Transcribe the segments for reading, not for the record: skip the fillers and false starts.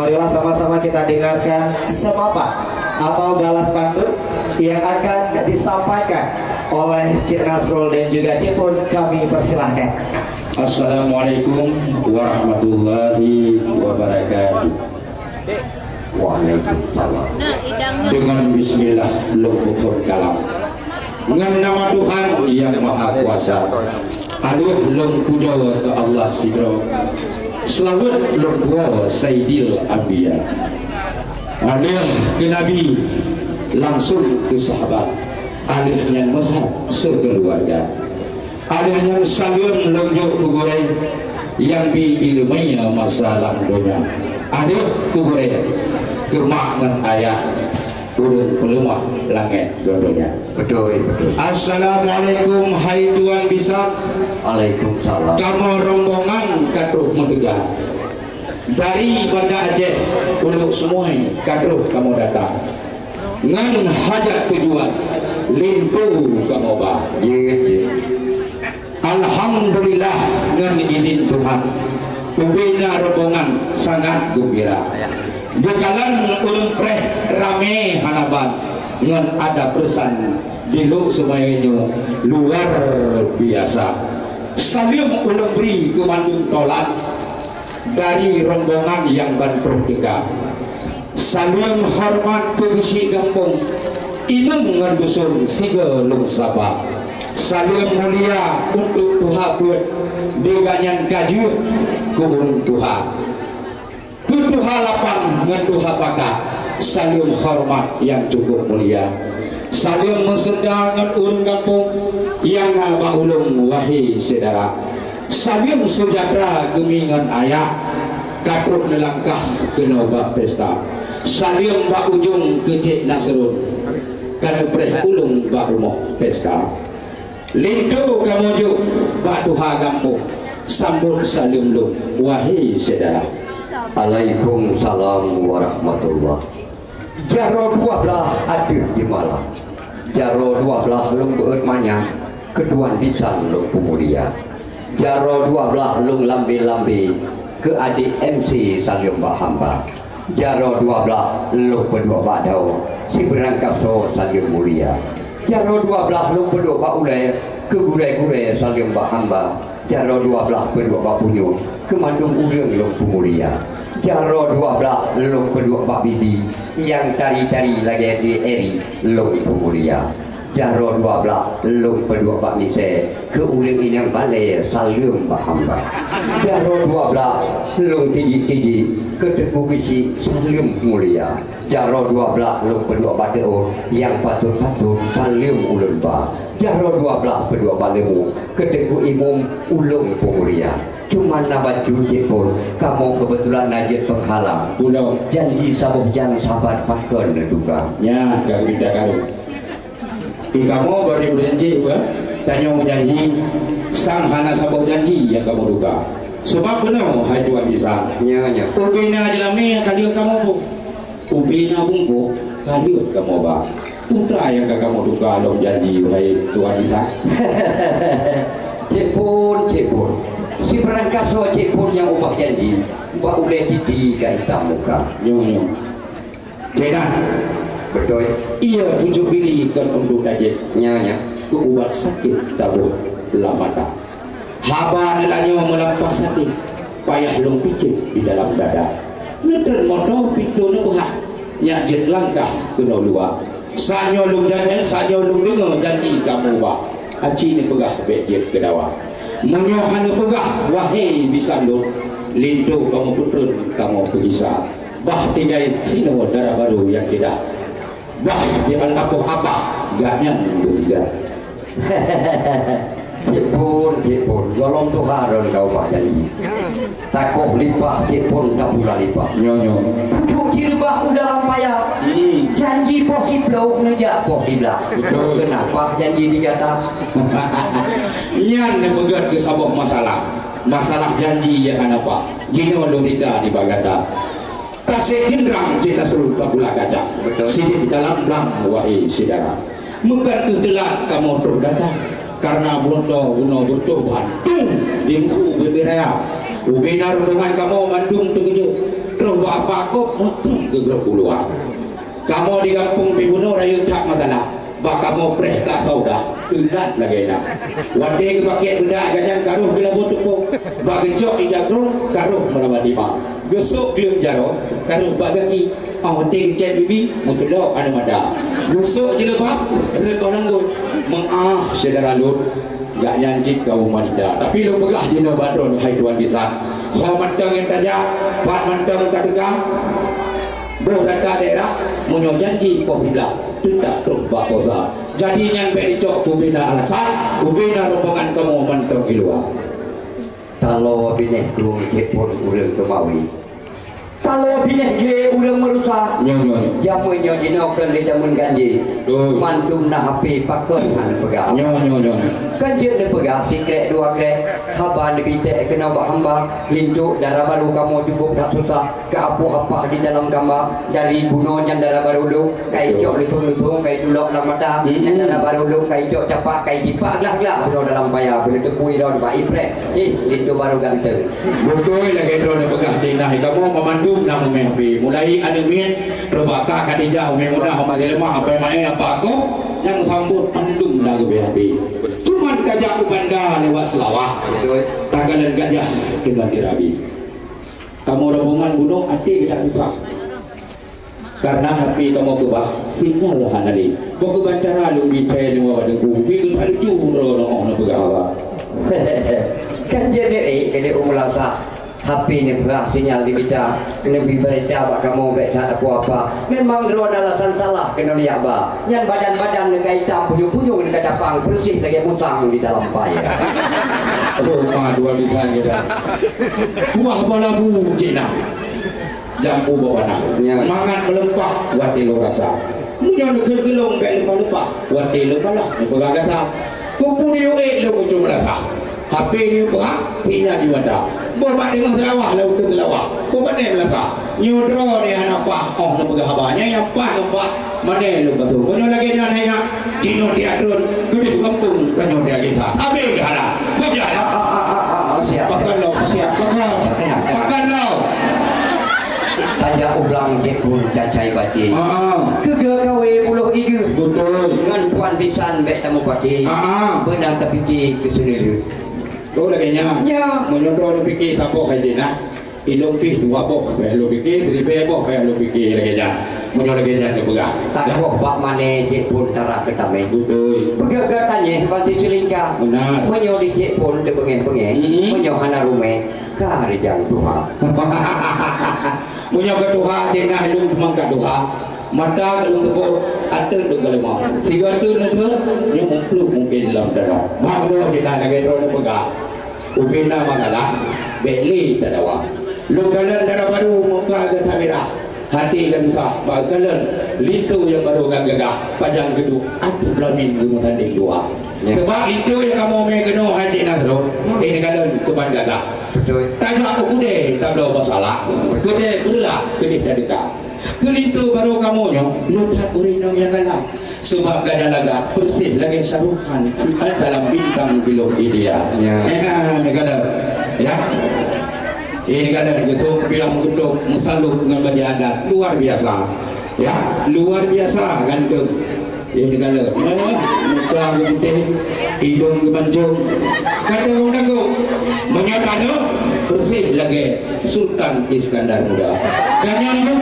marilah sama-sama kita dengarkan semapak atau balas pantun yang akan disampaikan oleh Cik Nasrul dan juga Cik Pun. Kami persilahkan. Assalamualaikum warahmatullahi wabarakatuh. Waalaikumsalam. Dengan bismillah lumpur kalam. Dengan nama Tuhan yang Maha Kuasa. Aduh lung puja ke Allah sidro. Selawat lung puja Sayyidil Anbiya. Aduh ke Nabi, langsung ke sahabat. Aduh yang maha sekeluarga. Aduh yang salam lonjok kugurai yang diilmainya masalah dunia. Aduh kugurai kemaknan ayah turun pelemah langit dua-duanya. Betul. Assalamualaikum hai Tuan bisa. Waalaikumsalam. Kamu rombongan katuh mentegah dari Banda Aceh untuk semua katuh kamu datang ngan hajat tujuan limpu kamu bah. Alhamdulillah ngan izin Tuhan pembina rombongan sangat gembira. Bekalan urung preh rame hanaban dengan ada pesan diluk semuanya luar biasa. Salim urung beri kemandung tolak dari rombongan yang bantuh dekat. Salim hormat ke bisi kampung imam dengan dusun siga lung sabah. Salim mulia untuk Tuhan pun deganyan kaju ke urung Tuhan. Tuhan lapang dengan Tuhan pakat. Salim hormat yang cukup mulia. Salim mesedang dengan urun kampung yang nabak ulung wahai saudara. Salim sejahtera gemingan ayah katuh nelangkah ke nobak pesta. Salim bak ujung ke Cik Nasrul karena preh ulung bak rumah pesta. Lintu kamu juk bak Tuhan kampung sambut salim lu wahai saudara. Waalaikumsalam warahmatullah. Jaro 12 ada di malam. Jaro 12 lung beut manya keduan bisan lung pemulia. Jaro 12 lung lambe-lambe ke adik MC Salim Bahamba. Jaro 12 lung berdua badau si berangkaso Salim mulia. Jaro 12 lung berdua pak ulai ke gure-gure Salim Bahamba. Jaro 12 berdua pak punyo ke mandung urang lung pemulia. Jaro 12 lung berdua pak bibi yang tari-tari lagi di eri lung pemulia. Jaro 12 lung berdua pak mise ke urang inang balai Salim Bahamba. Jaro 12 lung tiji-tiji ke teku bisi Salim mulia. Jaro 12 lung berdua pak teor yang patut-patut Salim ulun ba. Jaro 12 berdua pak lemu ke teku imum ulung pemulia. Cuma baju pun kamu kebetulan najis penghalang. Pulau janji sabuh jangan sabar pakai duga. Ya, gak bisa karo. Kamu baru berjanji, tanya janji sang hana sabuh janji yang kamu duga. Sebab benar, hai Tuhan bisa. Ya. Ubina jelami kali kamu bu. Ubina bungku kali kamu ba. Putra yang kamu duga dalam janji, hai Tuhan bisa. Cepun. Si berangkaso Cepun yang ubah janji, ubah udah didi ke hitam muka. Nyong. Jedan. Betul. Ia tujuh pilih kan untuk dajit. Nya. Ke ubat sakit tabuh lamata. Haba nelanyo melampas sakit. Payah long picit di dalam dada. Neder moto pintu nubuhah. Nyak jet langkah kena luar. Sanyo lung janji, sanyo lung dengar janji kamu ba. Aci ni pegah bejet ke dawa. Menyohan pegah wahai bisandul. Lintu kamu putun kamu pegisah. Bah tigai sino darah baru yang cedah. Bah di apapoh apa gaknya bersigar. Cepun golong Tuhan kau bah janji. Takoh lipah Cepun tak pula lipah. Nyonyo. Pucuk jirbah dalam payah. Janji poh kiblok nejak poh kiblak. Kenapa janji digata? Nyan nebegat ke sabah masalah janji yang apa gino lorida di bagata kasih jendrang cita seru kabula kaca sini dalam belang wahai saudara mekan kedelat kamu terdatang karena buno bertobat di musuh berbiraya ubinar dengan kamu mandung terkejut terus buat apa kok mutu ke grup puluhan. Kamu di kampung Pibuno rayu tak masalah. Bak kamu preh ka saudah ulat lagi nak. Wadi pakai benda ganyan karuh bila butuh bak gencok ijagro karuh merawat lima. Gusuk keling jaro karuh bak gaki. Wadi kecil bibi mutulok anu mada. Gusuk jelebab rekau langgut. Mengah saudara lut gak nyancik kau wanita. Tapi lu pegah di Badron hai tuan bisa. Kau mantang yang tajak, pat mantang kadegah. Bro data daerah munyo janji Covid-19 tidak terus bakosa. Jadi yang bericok kubina alasan, kubina rombongan kamu mantau di luar. Kalau binek dulu pun urang kemawi. Kalau binek dia urang merusak. Jamun nyo dinokan le jamun ganji. Mantum na HP pakon han pegah. Kan dia ne pegah sikrek dua krek. Khabar ne bitek kena bak hamba lindu darah baru kamu cukup tak susah. Ke apu apa di dalam gambar dari bunuh yang darah baru lu kai jok lutung-lutung kai dulok lam mata yang darah baru lu kai jok capak kai sipak lah bro dalam payah bila tepui ro bak iprek. Lindu baru ganteng. Betul lagi drone ne pegah Cina kamu memandu nama mimpi mulai ada min berbakar Khadijah Maimunah masih lemah apa yang apa aku yang sambut pandung lagu BHP cuman gajah ke bandar lewat Selawah tanggalan gajah dengan dirabi kamu rombongan bunuh hati kita bisa karena hati kamu kebah sinyal lah hanali kau kebancara lu bitai lu ada kubi ada curang orang bergawa kan jadi kena umulasa HP ni berah sinyal di bida lebih berita bak kamu baik tak apa-apa memang drone alasan salah kena lihat ba yang badan-badan dengan hitam punyung-punyung dengan dapang bersih lagi musang di dalam payah rumah dua lisan kita buah balabu Cina jambu bawana mangat melempah wati lo rasa punya negeri gelong baik lepas-lepas wati lo kalah beragasa kupu dia lo muncul rasa HP ni berat tina di wadah buat dengan selawah lalu ke selawah buat ni melasa nyodro ni anak apa oh nak pergi habarnya yang apa mana lu betul punya lagi nak nak kino dia turun gede kampung kanyo dia kita sampai ke ada bukan siap pakai lo siap pakai lo tajak ulang dia pun cacai batin kege kawe puluh igu betul dengan puan pisan bek tamu pagi benar terfikir ke sini kau lagi nyam, menyodor lu fikir siapa kaji nak, ilmu fikir dua boh, lu fikir seribu boh, lu fikir lagi nyam, menyodor lagi nyam tu pegah. Tak boh bak mana cik pun tarak ketame. Betul. Pegah katanya pasti selingkah. Benar. Menyodor di cik pun dia pengen, menyodor hana rumah, kari jang Tuhan. Menyodor Tuhan, jenah lu mangkat Tuhan. Mata kalau tepuk atur dengan lemah. Siapa tu nanti yang mungkin dalam darah. Mak dulu kita lagi drone pegah. Ubina mangalah, beli tadawa. Lukalan darah baru muka agak merah. Hati kan susah. Bakalan litu yang baru kan gagah. Pajang kedua. Aku pelamin gunung tanding dua. Sebab itu yang kamu mengenal hati nasro. Ini kalan keban gagah. Betul. Tanya aku kude tak ada masalah. Kude berulah, kude dah dekat. Kelitu baru kamunya lutat urinong yang galah sebab gada laga bersih lagi saruhan dalam bintang bilog ideal ya ini kada gitu bilang untuk mesaluk dengan badi adat luar biasa ya luar biasa kan tu ini kada muka putih hidung kebancung kata orang menyatakan bersih lagi Sultan Iskandar Muda dan yang itu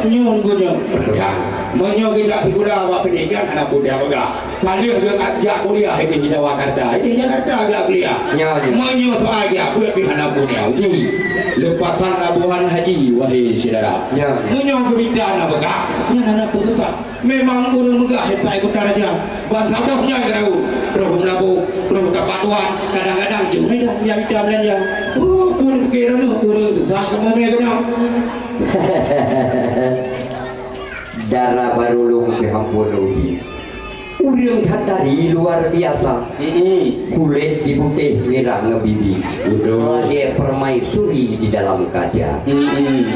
nyon gunya ya menyo kita sikuda awak pendidikan anak muda juga kalau dia ajak kuliah di Jakarta ini Jakarta agak kuliah menyo soal dia kuliah di anak muda uji lepasan labuhan haji wahai saudara menyo kebidan apa gak anak putus memang urang megah hebat ikut raja bangsa dah punya gerau roh labu roh kepatuan kadang-kadang cuma dah yang kita belanja turun kira lu turun susah kamu punya darah baru lu memang bodoh urang tadi luar biasa kulit diputih merah ngebibi dia permaisuri di dalam kaca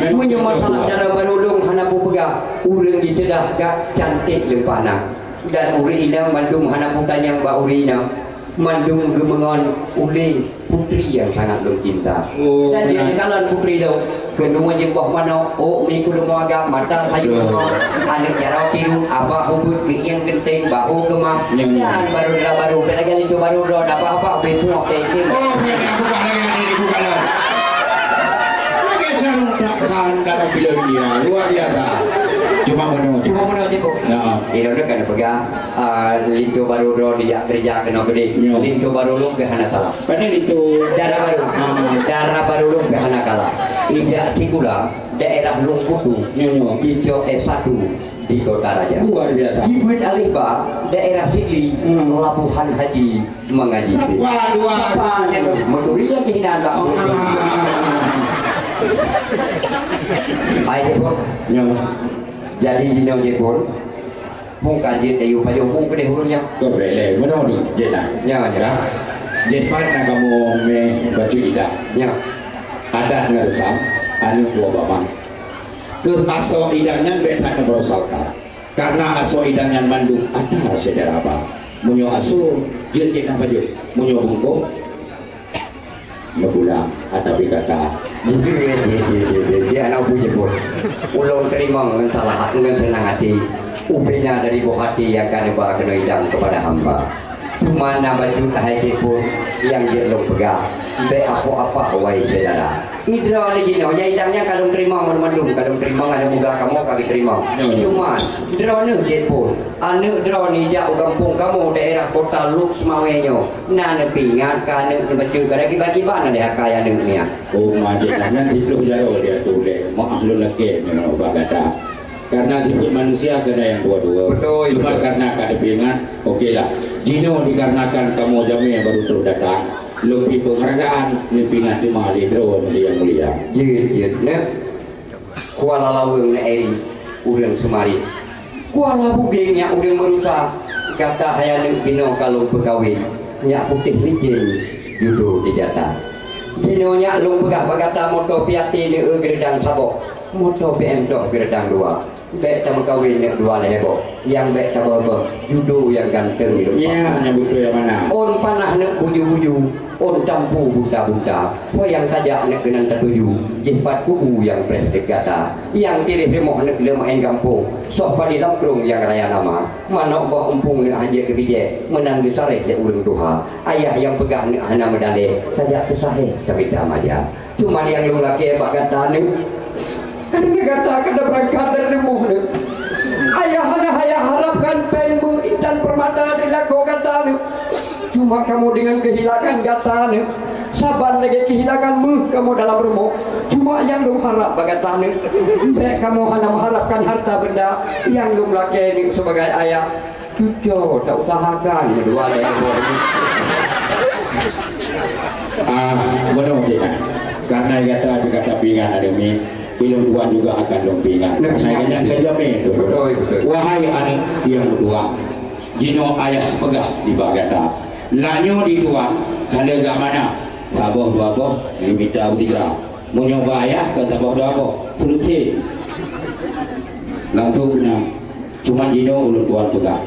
punya masalah darah baru lu hanapu pegah urang ditedah gak cantik lempana dan uri inam bandung hanapu tanyang ba uri inam mandung gemengon uling putri yang sangat long cinta. Dan dia nikalan putri tu kedua jembah mana mi kudu agak mata sayur anak jarau tiru abah hubut ke yang genting bahu gemang dan baru lagi itu baru apa bepuak itu. Oh, bukan lagi saya mudahkan dalam film dia luar biasa. Cuma menurut itu. Nah, ini udah kan pegang lintu baru di gereja kena gede. Lintu baru lu ke hana salah. padahal itu Darah baru lu ke hana kalah. Ijak Sikula daerah Lungkutu Ijo S1 di Kota Raja. Luar biasa. Jibut Alihba daerah Sili Labuhan Haji mengaji. Apa menurinya kehinaan Pak. Ayo pun. Jadi dino pun pun kaji tayu pajo pun kedeh hulunya. Kebele, mana ni? Jena. Ya. Jepat nak kamu me baju ida. Ya. Ada ngeresam, anu buah bama. Terus aso idangnya betak berosalkan. Karena aso idangnya mandung ada saudara apa. Munyo aso jenak baju. Munyo bungko. Pulang atau kata dia anak punya pun ulung terima dengan salah dengan senang hati ubenya dari buah hati yang kena bawa kena idam kepada hamba cuma nama juta hati pun yang dia belum pegang be apa-apa wahai saudara idra lagi no ya idamnya kalau terima mandung kalau terima ada muda kamu kami terima cuma drone dia pun anu drone jauh kampung kamu daerah kota Luk Semawenyo nana pingat kana baju kada kiba-kiba na dia kaya nengnya oh majenanya dipluh jaro dia tu deh mau ahlul laki memang bagasa karena sifat manusia kena yang dua-dua. Betul. Cuma karena kada pingat, okeylah. Jino dikarenakan kamu jami yang baru terus datang, lebih penghargaan pingat di mahali drone yang mulia. Jid, ne. Kuala Laweng ne eri urang Semari. Kuala Bugengnya urang merusak. Kata hayang bino kalau berkawin, nyak putih licin judo di jatah. Jino nyak lung pegah pagata moto piati ni geredang sabok. Moto PM dok geredang 2. Bek sama kawin yang 2 lebo. Yang bek sama judo yang ganteng hidup. Ya, hanya butuh yang mana? On panah nek buju-buju, on campu buta-buta. Po yang tajak nek kenan tatuju, jempat kubu yang prestek gata. Yang tirih remoh nek lemain kampung. Sok padi lamkrung yang raya nama. Manok bah umpung nek haje kebije, menang disarek le ulung tuha. Ayah yang pegah nek hana medale, tajak kesahe sabita maja. Cuma yang lu laki pak kata nek kadang kata kada berangkat dari remoh nek. Ayah harapkan penmu intan permata dilakukan tanu. Cuma kamu dengan kehilangan gatane. Sabar lagi kehilanganmu kamu dalam rumah. Cuma yang lu harap bagai tanu. Bek kamu hanya mengharapkan harta benda yang lu laki ini sebagai ayah. Cucu tak usahakan dua lebo. Benar tidak. Karena kata pingat ada min. Ilmu Tuhan juga akan lompingan karena yang kejamin wahai anak yang berdua jino ayah pegah di bagata lanyo di Tuhan kalau gak mana saboh dua boh limita utigra mau nyoba ayah ke saboh dua boh selesai langsung na cuma jino ulut Tuhan pegah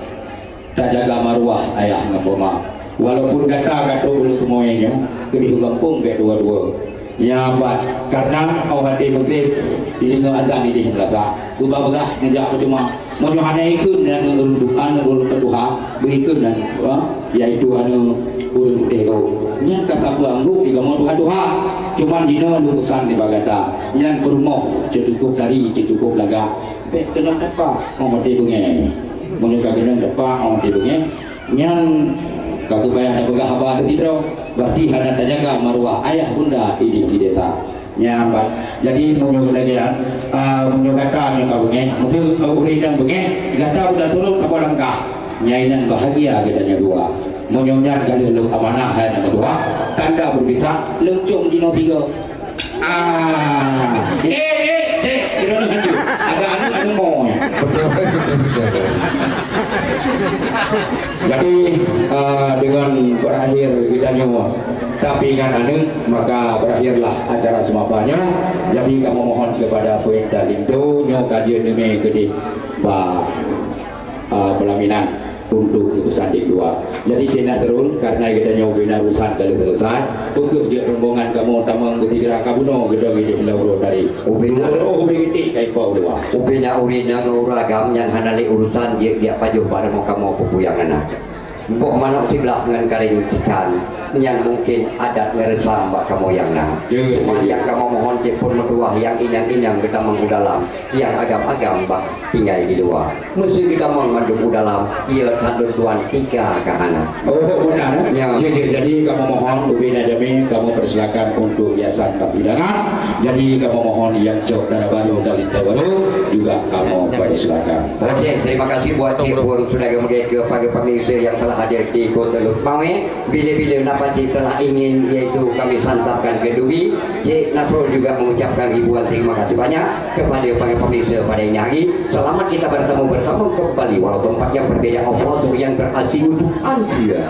tak jaga maruah ayah ngapoma walaupun kata ulut semuanya kedih kampung ke dua-dua ya buat karena orang di Maghrib di dengar azan di Melasa ubah begah ngejak cuma menyohana ikun dan urut kedua berikun dan yaitu anu urut teko nyan kasapu anggu di kamu Tuhan cuma dina lu pesan di bagata nyan kurmo cukup dari cukup laga be kena apa mau mati bunge menyuka kena apa mau mati bunge nyan kau bayar ada begah apa ada tidak berarti ada terjaga maruah ayah bunda hidup di desa nyambat jadi menyoba lagi ya menyoba kata yang kau bengi mungkin kau udah bengi gata udah turun ke langkah nyainan bahagia katanya dua menyoba kali lu amanah yang kedua tanda berbisa lencung dino 3 tidak lanjut ada anu mau jadi dengan berakhir kitanya tapi kan anu maka berakhirlah acara semapanya jadi kamu mohon kepada Puenta Lindo nyo kajian demi gede pelaminan untuk kesandik dua. Jadi jenah terun karena kita nyobina urusan kali selesai. Pukul je rombongan kamu tamang ketiga kabuno gedong ide mendawro dari ubina ubiti kai pau dua. ubina urina nguragam yang hanali urusan dia pajuh pada mau kamu pupuyangana. Mbok manok sebelah dengan karing ikan yang mungkin adat ngeresam bak kamu yang nang. Cuma yang kamu mohon pun meduah yang inang-inang kita menggudalam, yang agam-agam bak tinggal di luar. Mesti kita mengandung dalam, ia tandun tuan tiga kahana. Oh benar. Ya. Jadi kamu mohon ubina jami kamu persilakan untuk hiasan kapidangan. Jadi kamu mohon yang cok darah baru dari baru juga kamu persilakan. Oke, terima kasih buat Cipun sudah ke pagi pemirsa yang telah hadir di Kota Lutmawe. Bila-bila napati telah ingin yaitu kami santapkan ke Dubi. Cik Nasrul juga mengucapkan ribuan terima kasih banyak kepada para pemirsa pada ini hari. Selamat kita bertemu kembali walau tempat yang berbeda, operator yang terasing untuk Anda.